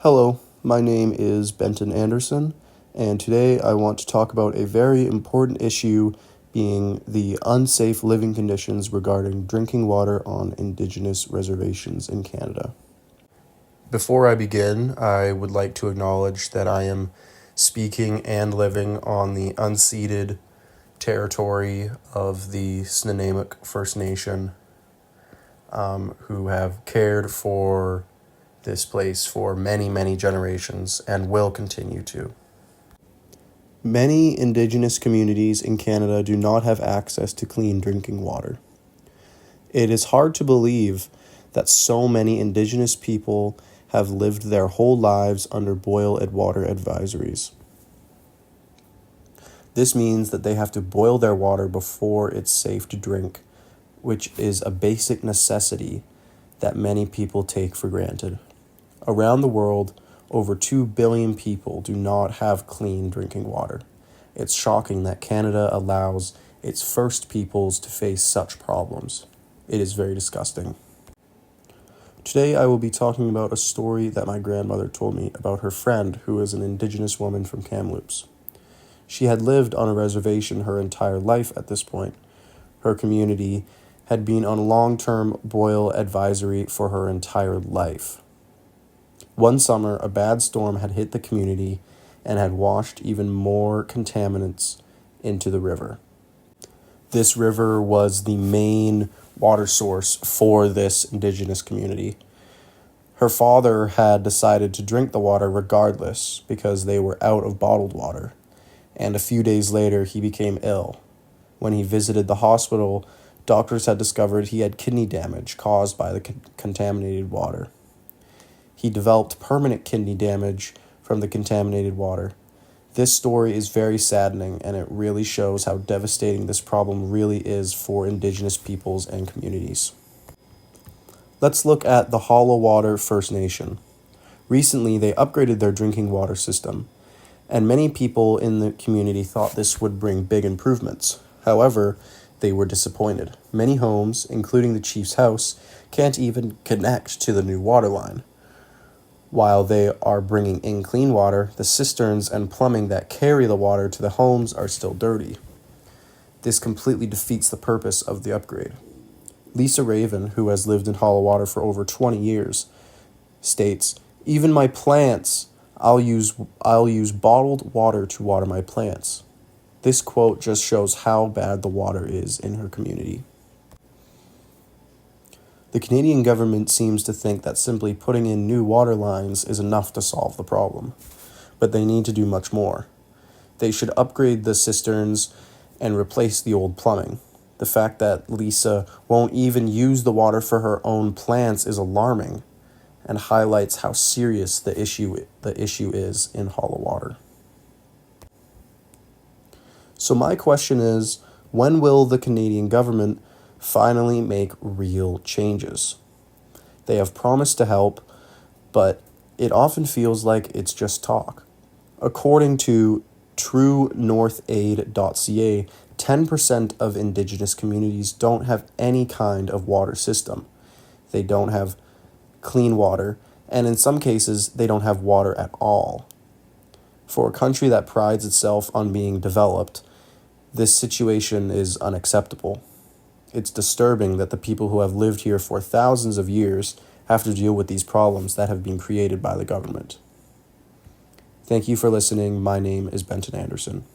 Hello, my name is Benton Anderson, and today I want to talk about a very important issue being the unsafe living conditions regarding drinking water on indigenous reservations in Canada. Before I begin, I would like to acknowledge that I am speaking and living on the unceded territory of the Snuneymuxw First Nation, who have cared for this place for many, many generations and will continue to. Many Indigenous communities in Canada do not have access to clean drinking water. It is hard to believe that so many Indigenous people have lived their whole lives under boil and water advisories. This means that they have to boil their water before it's safe to drink, which is a basic necessity that many people take for granted. Around the world, over 2 billion people do not have clean drinking water. It's shocking that Canada allows its First Peoples to face such problems. It is very disgusting. Today I will be talking about a story that my grandmother told me about her friend who is an Indigenous woman from Kamloops. She had lived on a reservation her entire life at this point. Her community had been on long-term boil advisory for her entire life. One summer, a bad storm had hit the community and had washed even more contaminants into the river. This river was the main water source for this Indigenous community. Her father had decided to drink the water regardless because they were out of bottled water, and a few days later he became ill. When he visited the hospital, doctors had discovered he had kidney damage caused by the contaminated water. He developed permanent kidney damage from the contaminated water. This story is very saddening, and it really shows how devastating this problem really is for Indigenous peoples and communities. Let's look at the Hollow Water First Nation. Recently, they upgraded their drinking water system, and many people in the community thought this would bring big improvements. However, they were disappointed. Many homes, including the chief's house, can't even connect to the new water line. While they are bringing in clean water, the cisterns and plumbing that carry the water to the homes are still dirty. This completely defeats the purpose of the upgrade. Lisa Raven, who has lived in Hollow Water for over 20 years, states, "Even my plants, I'll use bottled water to water my plants." This quote just shows how bad the water is in her community. The Canadian government seems to think that simply putting in new water lines is enough to solve the problem, but they need to do much more. They should upgrade the cisterns and replace the old plumbing. The fact that Lisa won't even use the water for her own plants is alarming and highlights how serious the issue is in Hollow Water. So my question is, when will the Canadian government finally make real changes? They have promised to help, but it often feels like it's just talk. According to truenorthaid.ca, 10% of Indigenous communities don't have any kind of water system. They don't have clean water, and in some cases, they don't have water at all. For a country that prides itself on being developed, this situation is unacceptable. It's disturbing that the people who have lived here for thousands of years have to deal with these problems that have been created by the government. Thank you for listening. My name is Benton Anderson.